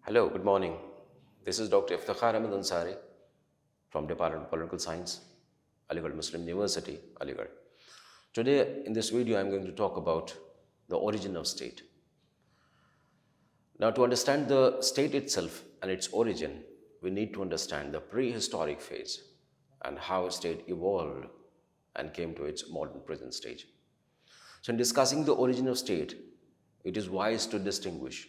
Hello, good morning. This is Dr. Iftikhar Ahmed Ansari from Department of Political Science, Aligarh Muslim University, Aligarh. Today, in this video, I'm going to talk about the origin of state. Now, to understand the state itself and its origin, we need to understand the prehistoric phase and how state evolved and came to its modern present stage. So, in discussing the origin of state, it is wise to distinguish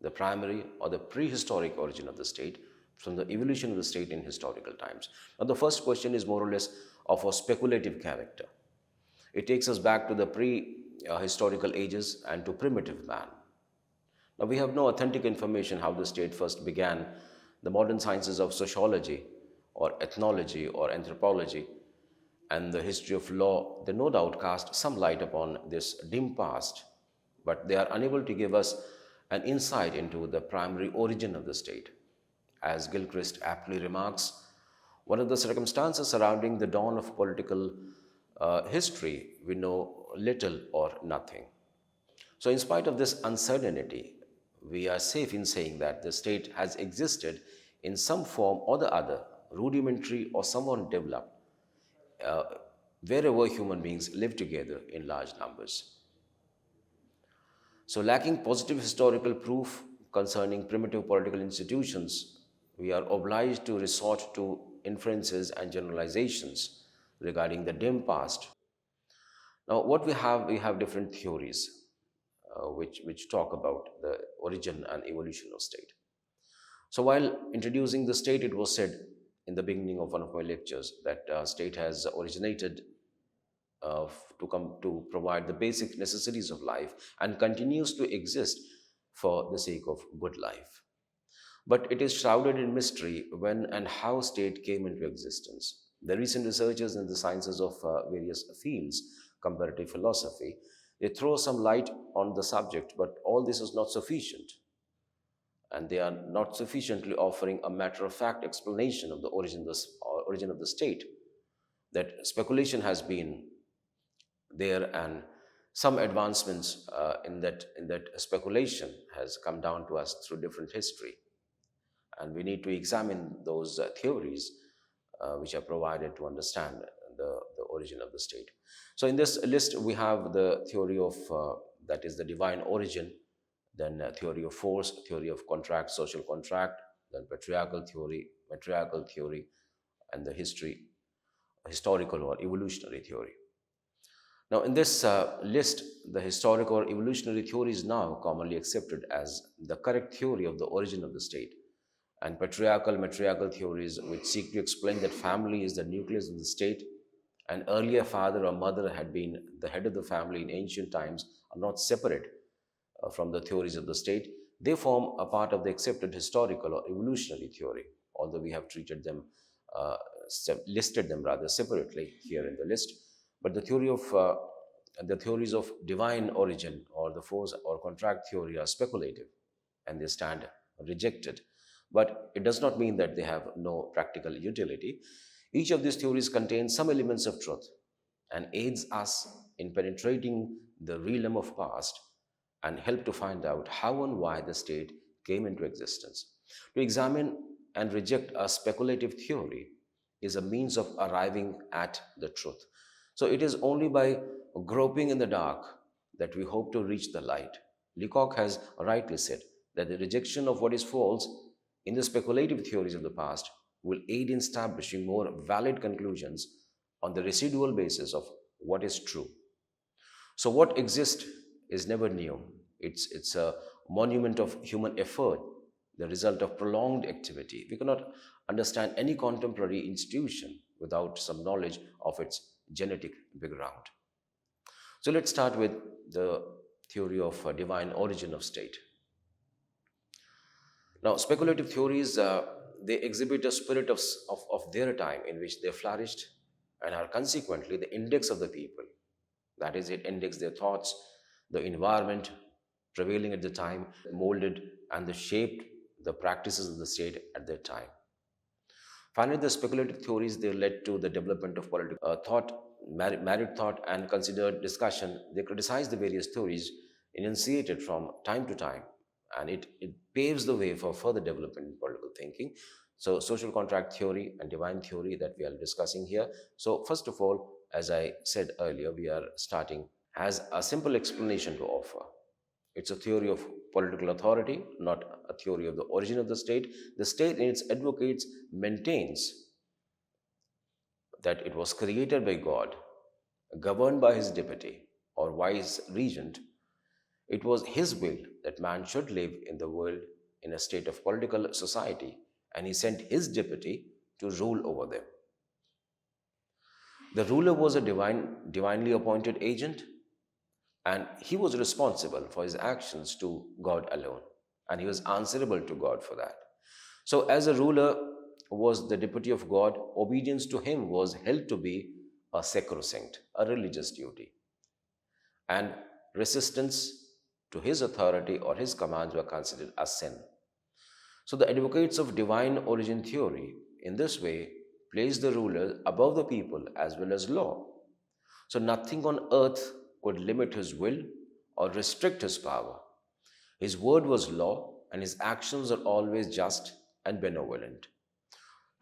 the primary or the prehistoric origin of the state from the evolution of the state in historical times. Now, the first question is more or less of a speculative character. It takes us back to the pre-historical ages and to primitive man. Now, we have no authentic information how the state first began. The modern sciences of sociology or ethnology or anthropology and the history of law, they no doubt cast some light upon this dim past, but they are unable to give us an insight into the primary origin of the state. As Gilchrist aptly remarks, one of the circumstances surrounding the dawn of political history, we know little or nothing. So, in spite of this uncertainty, we are safe in saying that the state has existed in some form or the other, rudimentary or somewhat developed, uh, wherever human beings live together in large numbers. So, lacking positive historical proof concerning primitive political institutions, we are obliged to resort to inferences and generalizations regarding the dim past. Now, what we have different theories which talk about the origin and evolution of state. So, while introducing the state, it was said in the beginning of one of my lectures that state has originated to come to provide the basic necessities of life and continues to exist for the sake of good life. But it is shrouded in mystery when and how state came into existence. The recent researchers in the sciences of various fields, comparative philosophy, they throw some light on the subject, but all this is not sufficient. And they are not sufficiently offering a matter of fact explanation of the origin of the state. That speculation has been there, and some advancements in that speculation has come down to us through different history, and we need to examine those theories which are provided to understand the origin of the state. So in this list we have the theory of that is the divine origin, then theory of force, theory of contract, social contract, then matriarchal theory, and the historical or evolutionary theory. Now, in this list, the historic or evolutionary theory is now commonly accepted as the correct theory of the origin of the state. And matriarchal theories, which seek to explain that family is the nucleus of the state, and earlier father or mother had been the head of the family in ancient times, are not separate from the theories of the state. They form a part of the accepted historical or evolutionary theory, although we have treated them, listed them rather separately here in the list. But the theories of divine origin or the force or contract theory are speculative and they stand rejected. But it does not mean that they have no practical utility. Each of these theories contains some elements of truth and aids us in penetrating the realm of past and help to find out how and why the state came into existence. To examine and reject a speculative theory is a means of arriving at the truth. So it is only by groping in the dark that we hope to reach the light. Leacock has rightly said that the rejection of what is false in the speculative theories of the past will aid in establishing more valid conclusions on the residual basis of what is true. So what exists is never new. It's a monument of human effort, the result of prolonged activity. We cannot understand any contemporary institution without some knowledge of its genetic background. So let's start with the theory of divine origin of state. Now, speculative theories, they exhibit a spirit of their time in which they flourished and are consequently the index of the people. That is, it index their thoughts, the environment prevailing at the time, molded and shaped the practices of the state at that time. Finally, the speculative theories, they led to the development of political thought, married thought, and considered discussion. They criticized the various theories enunciated from time to time and it paves the way for further development in political thinking. So, social contract theory and divine theory that we are discussing here. So, first of all, as I said earlier, we are starting as a simple explanation to offer. It's a theory of political authority, not a theory of the origin of the state. The state, in its advocates, maintains that it was created by God, governed by his deputy or wise regent. It was his will that man should live in the world in a state of political society, and he sent his deputy to rule over them. The ruler was a divinely appointed agent, and he was responsible for his actions to God alone, and he was answerable to God for that. So, as a ruler was the deputy of God, obedience to him was held to be a sacrosanct, a religious duty, and resistance to his authority or his commands were considered a sin. So, the advocates of divine origin theory in this way place the ruler above the people as well as law. So, nothing on earth could limit his will or restrict his power. His word was law, and his actions are always just and benevolent.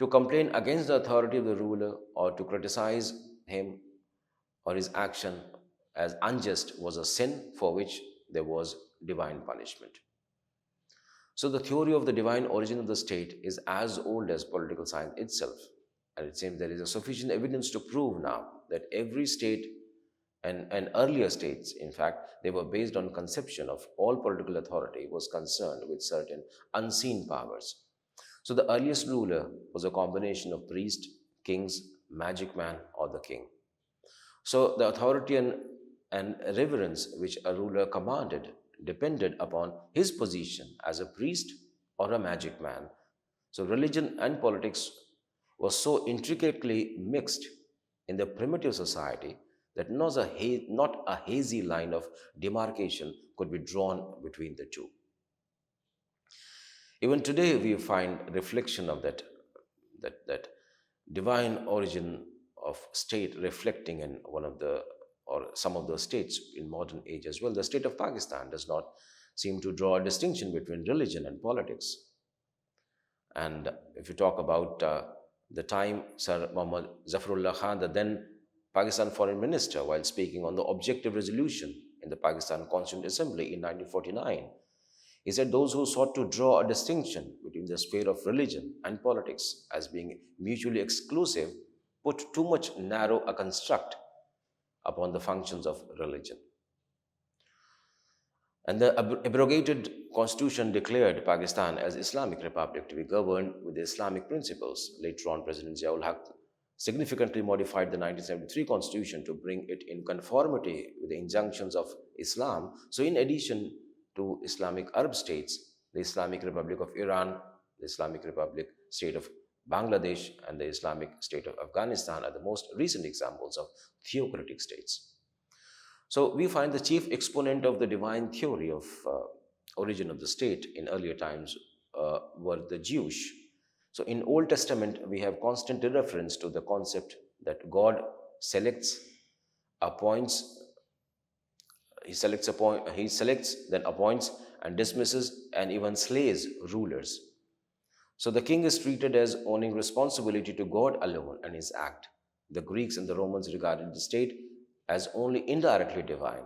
To complain against the authority of the ruler or to criticize him or his action as unjust was a sin for which there was divine punishment. So, the theory of the divine origin of the state is as old as political science itself. And it seems there is a sufficient evidence to prove now that every state and earlier states, in fact, they were based on conception of all political authority was concerned with certain unseen powers. So, the earliest ruler was a combination of priest, kings, magic man, or the king. So, the authority and reverence which a ruler commanded depended upon his position as a priest or a magic man. So, religion and politics was so intricately mixed in the primitive society that not a hazy line of demarcation could be drawn between the two. Even today, we find reflection of that divine origin of state reflecting in one of the or some of the states in modern age as well. The state of Pakistan does not seem to draw a distinction between religion and politics. And if you talk about the time Sir Muhammad Zafarullah Khan, the then Pakistan foreign minister, while speaking on the objective resolution in the Pakistan Constituent Assembly in 1949, he said those who sought to draw a distinction between the sphere of religion and politics as being mutually exclusive put too much narrow a construct upon the functions of religion. And the abrogated constitution declared Pakistan as Islamic Republic to be governed with the Islamic principles. Later on, President Ziaul Haq significantly modified the 1973 constitution to bring it in conformity with the injunctions of Islam. So, in addition to Islamic Arab states, the Islamic Republic of Iran, the Islamic Republic State of Bangladesh, and the Islamic State of Afghanistan are the most recent examples of theocratic states. So we find the chief exponent of the divine theory of origin of the state in earlier times were the Jewish. So in Old Testament, we have constant reference to the concept that God selects, appoints, he selects, then appoints and dismisses and even slays rulers. So the king is treated as owning responsibility to God alone and his act. The Greeks and the Romans regarded the state as only indirectly divine.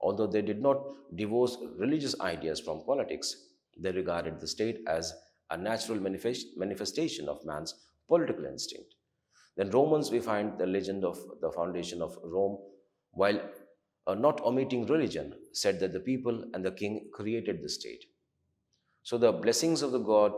Although they did not divorce religious ideas from politics, they regarded the state as a natural manifestation of man's political instinct. Then Romans, we find the legend of the foundation of Rome, while not omitting religion, said that the people and the king created the state. So the blessings of the God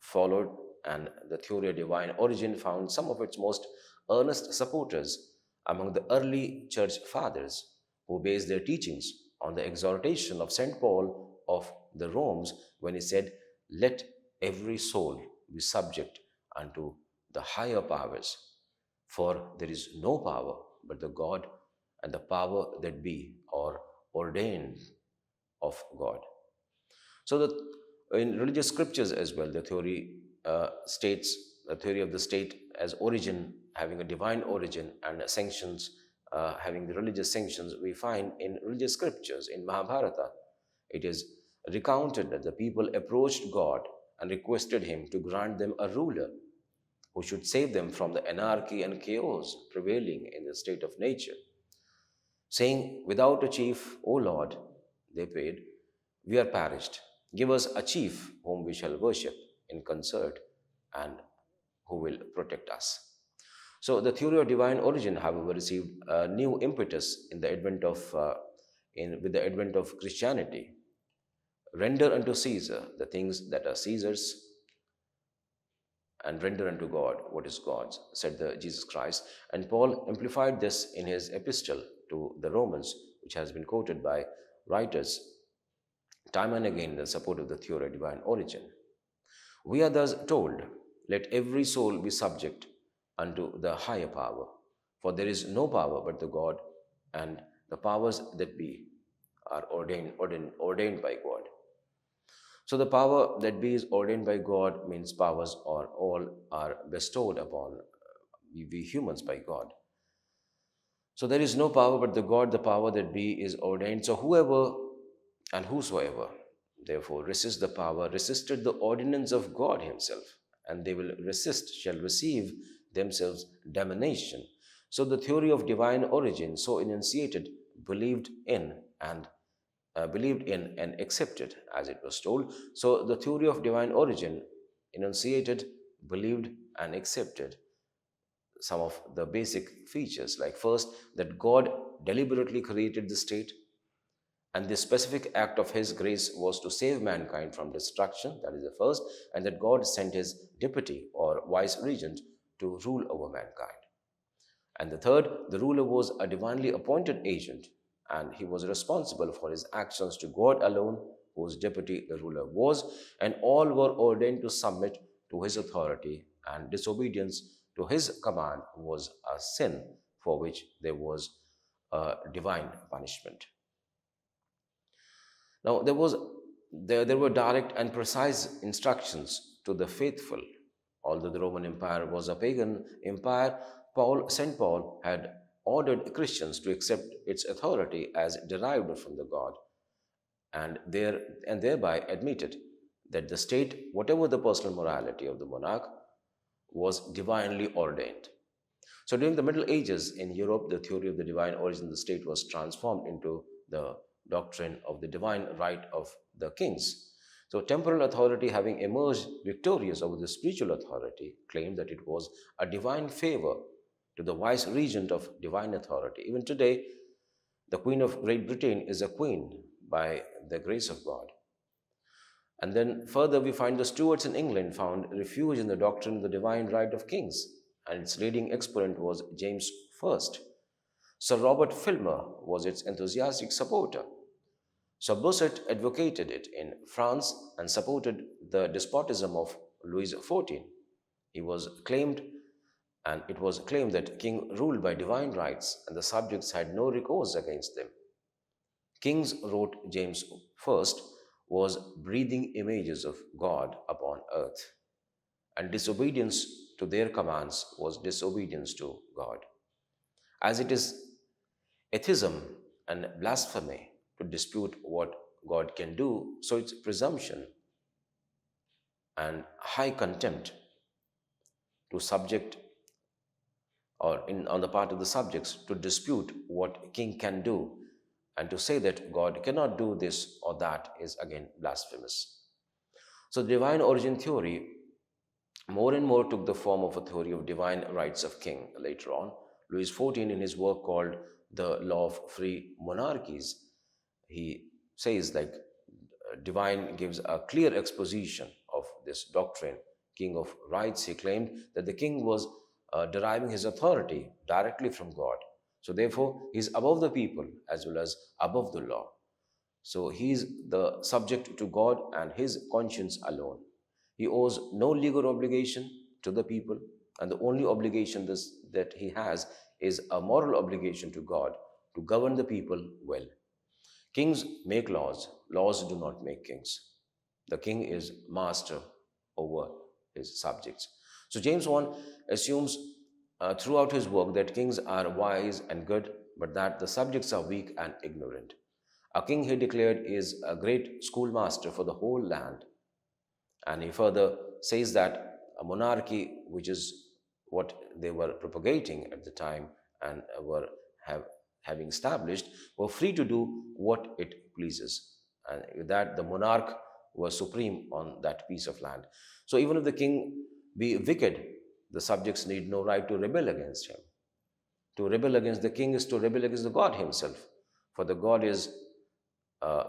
followed, and the theory of divine origin found some of its most earnest supporters among the early church fathers, who based their teachings on the exhortation of St. Paul of the Romans when he said, "Let every soul be subject unto the higher powers, for there is no power but the God and the power that be or ordained of God." So that in religious scriptures as well, the theory states the theory of the state as origin, having a divine origin, and sanctions, having the religious sanctions, we find in religious scriptures in Mahabharata. It is recounted that the people approached God and requested him to grant them a ruler who should save them from the anarchy and chaos prevailing in the state of nature, saying, "Without a chief, O Lord," they prayed, "we are perished. Give us a chief whom we shall worship in concert and who will protect us." So the theory of divine origin, however, received a new impetus in the advent of with the advent of Christianity. "Render unto Caesar the things that are Caesar's, and render unto God what is God's," said the Jesus Christ. And Paul amplified this in his epistle to the Romans, which has been quoted by writers time and again in support of the theory of divine origin. We are thus told, "Let every soul be subject unto the higher power, for there is no power but the God, and the powers that be are ordained by God." So the power that be is ordained by God means powers or all are bestowed upon we humans by God. So there is no power but the God, the power that be is ordained. So whoever and whosoever therefore resists the power resisted the ordinance of God himself, and they will resist shall receive themselves damnation. So the theory of divine origin, so enunciated, believed in and accepted, as it was told. So the theory of divine origin enunciated, believed, and accepted some of the basic features, like first, that God deliberately created the state, and the specific act of his grace was to save mankind from destruction. That is the first. And that God sent his deputy or vice regent to rule over mankind. And the third, the ruler was a divinely appointed agent, and he was responsible for his actions to God alone, whose deputy the ruler was, and all were ordained to submit to his authority, and disobedience to his command was a sin for which there was a divine punishment. Now, there were direct and precise instructions to the faithful. Although the Roman Empire was a pagan empire, St. Paul had ordered Christians to accept its authority as derived from the God, and thereby admitted that the state, whatever the personal morality of the monarch, was divinely ordained. So during the Middle Ages in Europe, the theory of the divine origin of the state was transformed into the doctrine of the divine right of the kings. So temporal authority, having emerged victorious over the spiritual authority, claimed that it was a divine favor to the vice regent of divine authority. Even today, the Queen of Great Britain is a queen by the grace of God. And then further, we find the Stuarts in England found refuge in the doctrine of the divine right of kings, and its leading exponent was James I. Sir Robert Filmer was its enthusiastic supporter. Sir Bossuet advocated it in France and supported the despotism of Louis XIV. It was claimed that king ruled by divine rights and the subjects had no recourse against them. Kings, wrote James I, was breathing images of God upon earth, and disobedience to their commands was disobedience to God. As it is atheism and blasphemy to dispute what God can do, so it's presumption and high contempt to subject on the part of the subjects to dispute what king can do, and to say that God cannot do this or that is again blasphemous. So the divine origin theory more and more took the form of a theory of divine rights of king. Later on, Louis XIV, in his work called The Law of Free Monarchies, he says like divine gives a clear exposition of this doctrine. King of rights, he claimed that the king was deriving his authority directly from God. So therefore, he is above the people as well as above the law. So he is the subject to God and his conscience alone. He owes no legal obligation to the people, and the only obligation that he has is a moral obligation to God to govern the people well. Kings make laws, laws do not make kings. The king is master over his subjects. So James 1 assumes throughout his work that kings are wise and good, but that the subjects are weak and ignorant. A king, he declared, is a great schoolmaster for the whole land. And he further says that a monarchy, which is what they were propagating at the time and were have, having established, were free to do what it pleases. And with that, the monarch was supreme on that piece of land. So even if the king be wicked, the subjects need no right to rebel against him. To rebel against the king is to rebel against the God himself. For the God is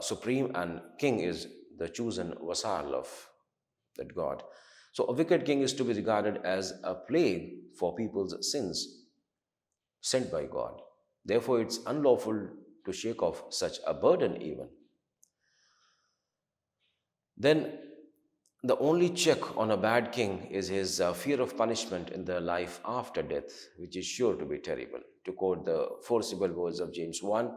supreme and king is the chosen vassal of that God. So a wicked king is to be regarded as a plague for people's sins sent by God. Therefore, it's unlawful to shake off such a burden even. Then the only check on a bad king is his fear of punishment in the life after death, which is sure to be terrible. To quote the forcible words of James 1,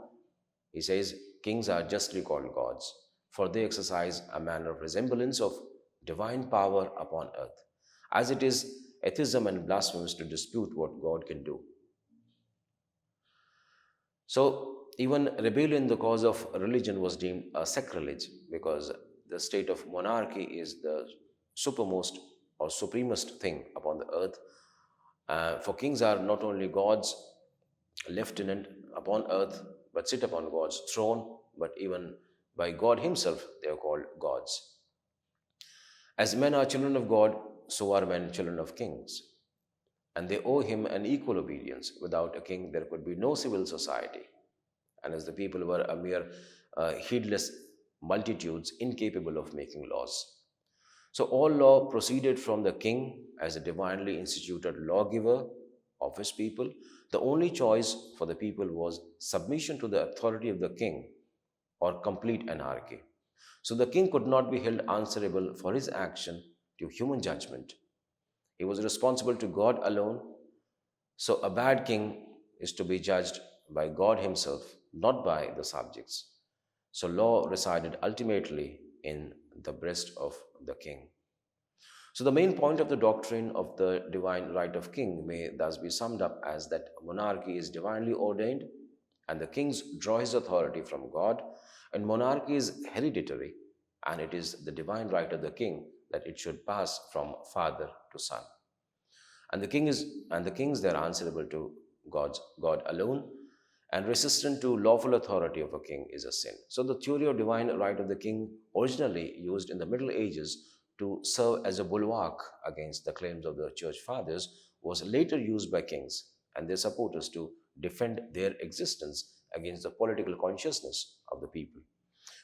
he says, "Kings are justly called gods, for they exercise a manner of resemblance of divine power upon earth, as it is atheism and blasphemous to dispute what God can do." So, even rebellion in the cause of religion was deemed a sacrilege because the state of monarchy is the supermost or supremest thing upon the earth. For kings are not only God's lieutenant upon earth, but sit upon God's throne, but even by God Himself, they are called gods. As men are children of God, so are men children of kings, and they owe Him an equal obedience. Without a king, there could be no civil society, and as the people were a mere heedless multitudes incapable of making laws. So all law proceeded from the king as a divinely instituted lawgiver of his people. The only choice for the people was submission to the authority of the king or complete anarchy. So the king could not be held answerable for his action to human judgment. He was responsible to God alone. So a bad king is to be judged by God himself, not by the subjects. So law resided ultimately in the breast of the king. So the main point of the doctrine of the divine right of king may thus be summed up as that monarchy is divinely ordained and the kings draw his authority from God, and monarchy is hereditary, and it is the divine right of the king that it should pass from father to son. And the kings they are answerable to God alone, and resistant to lawful authority of a king is a sin. So the theory of divine right of the king, originally used in the Middle Ages to serve as a bulwark against the claims of the church fathers, was later used by kings and their supporters to defend their existence against the political consciousness of the people.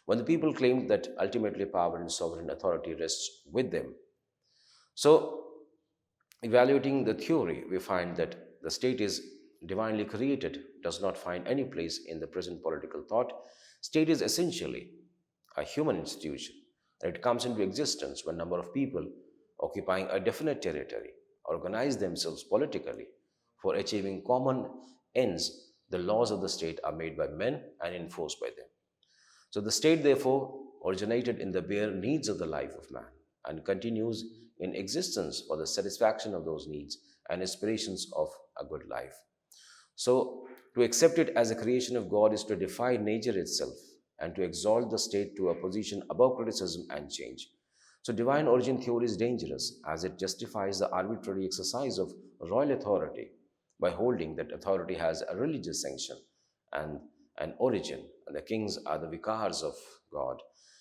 When the people claimed that ultimately power and sovereign authority rests with them. So, evaluating the theory, we find that the state is divinely created, does not find any place in the present political thought. State is essentially a human institution. It comes into existence when a number of people occupying a definite territory organize themselves politically for achieving common ends. The laws of the state are made by men and enforced by them. So the state, therefore, originated in the bare needs of the life of man and continues in existence for the satisfaction of those needs and aspirations of a good life. So, to accept it as a creation of God is to defy nature itself and to exalt the state to a position above criticism and change. So, divine origin theory is dangerous as it justifies the arbitrary exercise of royal authority by holding that authority has a religious sanction and an origin, and the kings are the vicars of God.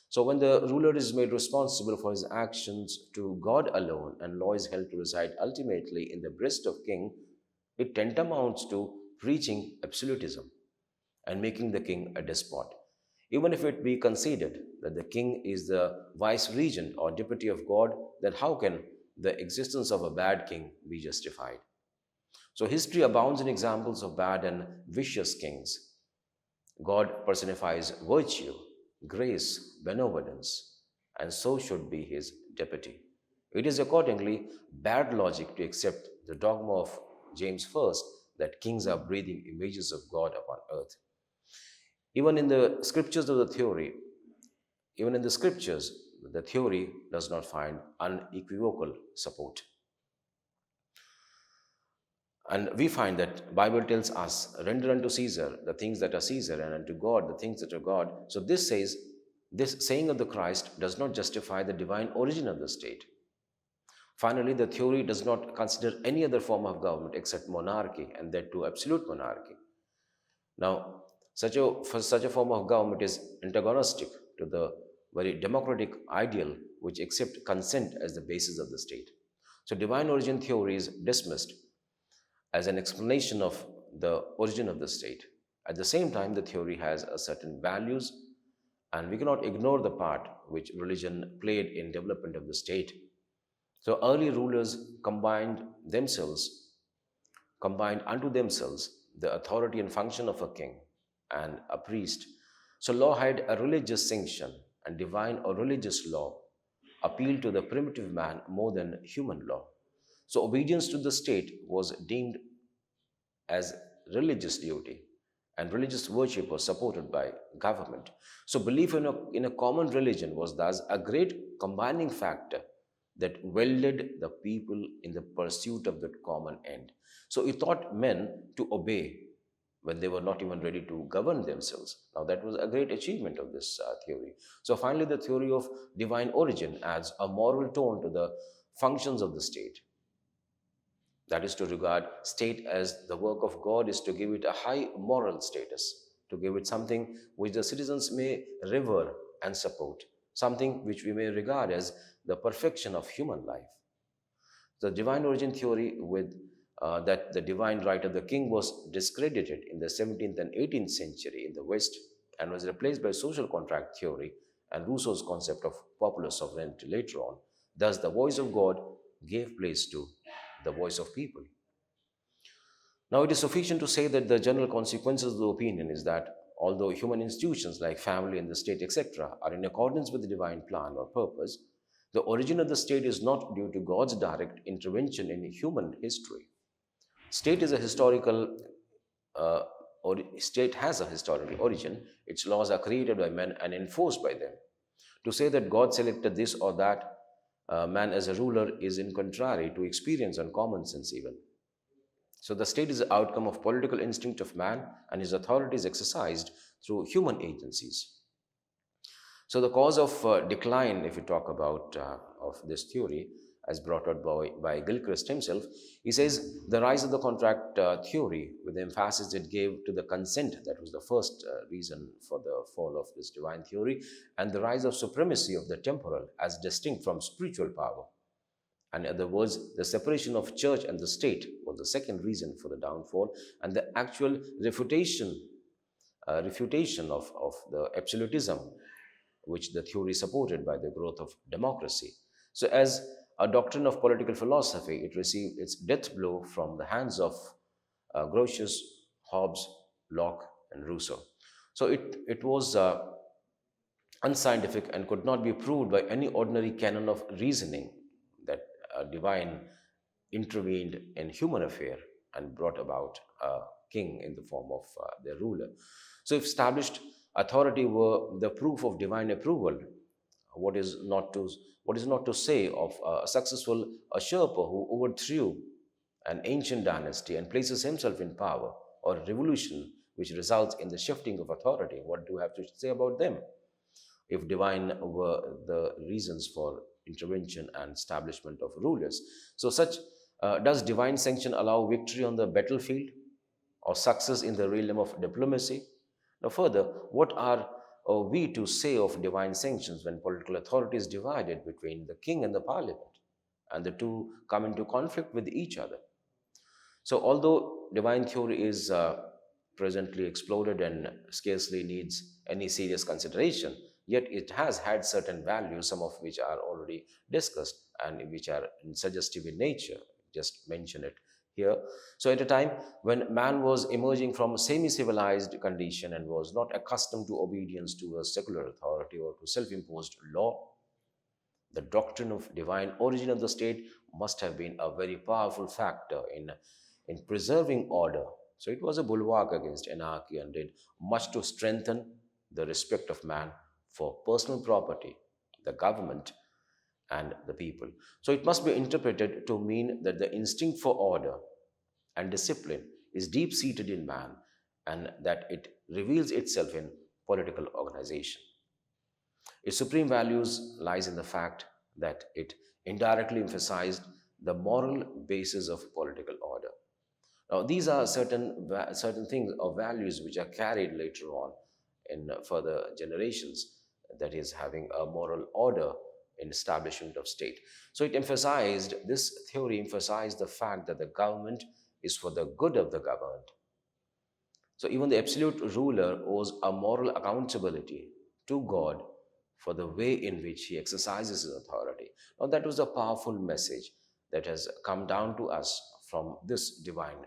So, when the ruler is made responsible for his actions to God alone and law is held to reside ultimately in the breast of king, it tantamounts to preaching absolutism and making the king a despot. Even if it be conceded that the king is the vice regent or deputy of God, then how can the existence of a bad king be justified? So, history abounds in examples of bad and vicious kings. God personifies virtue, grace, benevolence, and so should be his deputy. It is accordingly bad logic to accept the dogma of James I that kings are breathing images of God upon earth. Even in the scriptures of the theory, even in the scriptures, the theory does not find unequivocal support. And we find that Bible tells us, render unto Caesar the things that are Caesar, and unto God the things that are God. So this says, this saying of the Christ does not justify the divine origin of the state. Finally, the theory does not consider any other form of government except monarchy, and that too absolute monarchy. Now, such a form of government is antagonistic to the very democratic ideal which accepts consent as the basis of the state. So, divine origin theory is dismissed as an explanation of the origin of the state. At the same time, the theory has a certain values, and we cannot ignore the part which religion played in development of the state. So early rulers combined unto themselves the authority and function of a king and a priest. So law had a religious sanction, and divine or religious law appealed to the primitive man more than human law. So obedience to the state was deemed as religious duty, and religious worship was supported by government. So belief in a common religion was thus a great combining factor that welded the people in the pursuit of that common end. So it taught men to obey when they were not even ready to govern themselves. Now, that was a great achievement of this theory. So, finally, the theory of divine origin adds a moral tone to the functions of the state. That is, to regard state as the work of God is to give it a high moral status, to give it something which the citizens may revere and support, something which we may regard as the perfection of human life. The divine origin theory with that the divine right of the king was discredited in the 17th and 18th century in the West and was replaced by social contract theory and Rousseau's concept of popular sovereignty later on. Thus, the voice of God gave place to the voice of people. Now, it is sufficient to say that the general consequences of the opinion is that although human institutions like family and the state, etc., are in accordance with the divine plan or purpose, the origin of the state is not due to God's direct intervention in human history. State is a historical uh, state has a historical origin. Its laws are created by men and enforced by them. To say that God selected this or that man as a ruler is in contrary to experience and common sense even. So the state is the outcome of political instinct of man, and his authority is exercised through human agencies. So the cause of decline, if we talk about of this theory, as brought out by Gilchrist himself, he says the rise of the contract theory, with the emphasis it gave to the consent, that was the first reason for the fall of this divine theory, and the rise of supremacy of the temporal as distinct from spiritual power. And in other words, the separation of church and the state was the second reason for the downfall, and the actual refutation of the absolutism which the theory supported by the growth of democracy. So, as a doctrine of political philosophy, it received its death blow from the hands of Grotius, Hobbes, Locke, and Rousseau. So, it was unscientific and could not be proved by any ordinary canon of reasoning that divine intervened in human affair and brought about a king in the form of their ruler. So, if established authority were the proof of divine approval, what is not to say of a successful usurper who overthrew an ancient dynasty and places himself in power, or a revolution which results in the shifting of authority? What do you have to say about them? If divine were the reasons for intervention and establishment of rulers. So, such does divine sanction allow victory on the battlefield or success in the realm of diplomacy? Now, further, what are we to say of divine sanctions when political authority is divided between the king and the parliament, and the two come into conflict with each other? So, although divine theory is presently exploded and scarcely needs any serious consideration, yet it has had certain values, some of which are already discussed and which are suggestive in nature. Just mention it here. So, at a time when man was emerging from a semi civilized condition and was not accustomed to obedience to a secular authority or to self imposed law, the doctrine of divine origin of the state must have been a very powerful factor in preserving order. So it was a bulwark against anarchy and did much to strengthen the respect of man for personal property, the government, and the people. So it must be interpreted to mean that the instinct for order and discipline is deep seated in man, and that it reveals itself in political organization. Its supreme values lies in the fact that it indirectly emphasized the moral basis of political order. Now, these are certain things or values which are carried later on in further generations, that is, having a moral order in establishment of state. So it emphasized, this theory emphasized the fact that the government is for the good of the governed. So even the absolute ruler owes a moral accountability to God for the way in which he exercises his authority. Now, that was a powerful message that has come down to us from this divine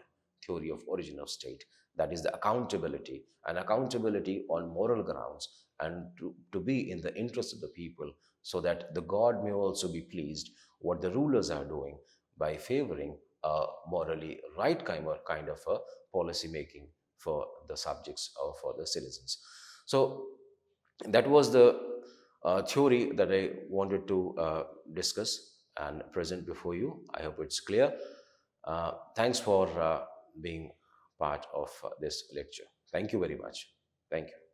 theory of origin of state. That is the accountability, and accountability on moral grounds, and to be in the interest of the people, so that the God may also be pleased what the rulers are doing by favoring a morally right kind of a policy making for the subjects or for the citizens. So that was the theory that I wanted to discuss and present before you. I hope it's clear. Thanks for being part of this lecture. Thank you very much. Thank you.